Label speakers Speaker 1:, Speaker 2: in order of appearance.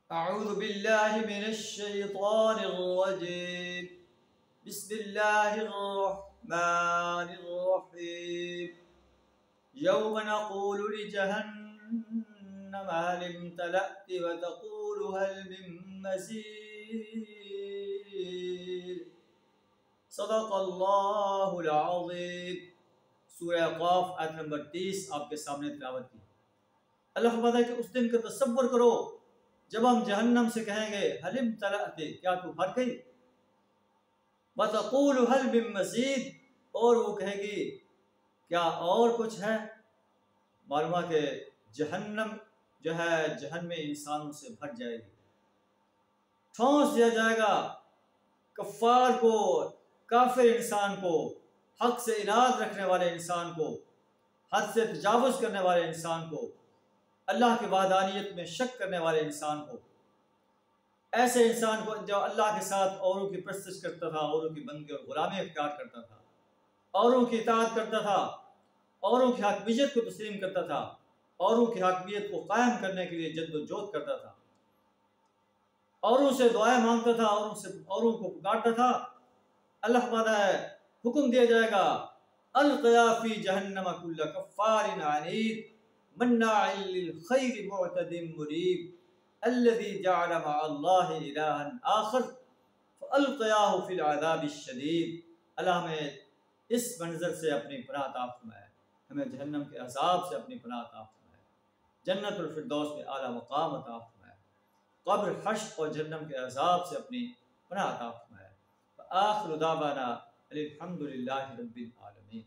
Speaker 1: अऊज़ु बिल्लाहि मिनश शैतानिर रजीम। बिस्मिल्लाहिर रहमानिर रहीम। यौम नक़ूलु लिजहन्नम हल इम्तलअति व तक़ूलु हल मिन मज़ीद। सदक़ल्लाहुल अज़ीम। सूरह क़ाफ आयत नंबर 30 आपके सामने तिलावत की। अल्लाह फरमाता है कि उस दिन का तसव्वुर करो जब हम जहन्नम से कहेंगे हलिम तलअती, क्या तू भर गई, वतक़ूलु हल मिन मज़ीद, और वो कहेगी क्या और कुछ है। मालूम है कि जहन्नम जो है जहन्नम में इंसानों से भर जाएगी। ठोंस दिया जाएगा कफ़ार को, काफिर इंसान को, हक से इनाद रखने वाले इंसान को, हद से तजावुज़ करने वाले इंसान को, अल्लाह की वाहदानियत में शक करने वाले इंसान को, ऐसे इंसान को जो अल्लाह के साथ औरों की परस्तिश करता था, औरों की बंदगी और गुलामी इख्तियार करता था, औरों की इताअत करता था, औरों की हकमियत को तस्लीम करता था, औरों की हकमियत को कायम करने के लिए जद्दोजहद करता था, औरों से दुआएं मांगता था, औरों को पुकारता था। अल्लाह फरमाता है हुक्म दिया जाएगा अलक़िया फ़ी जहन्नम कुल्ल कफ़्फ़ारिन अनीद मन्नाइल लिल खैरि मुअतदिम मुरीब अल्लज़ी जअल मअल्लाहि इलाहन आखर फ़अल्क़ियाहु फ़िल अज़ाबिश शदीद। अल्लाह हमें इस मंज़र से अपनी पनाह अता फ़रमाए, हमें जहन्नम के अज़ाब से अपनी पनाह अता फ़रमाए, जन्नतुल फ़िरदौस में आला मक़ाम अता फ़रमाए, क़ब्र हश्र और जहन्नम के अज़ाब से अपनी पनाह अता फ़रमाए। आखिरु दावाना अनिल हम्दुलिल्लाहि रब्बिल आलमीन।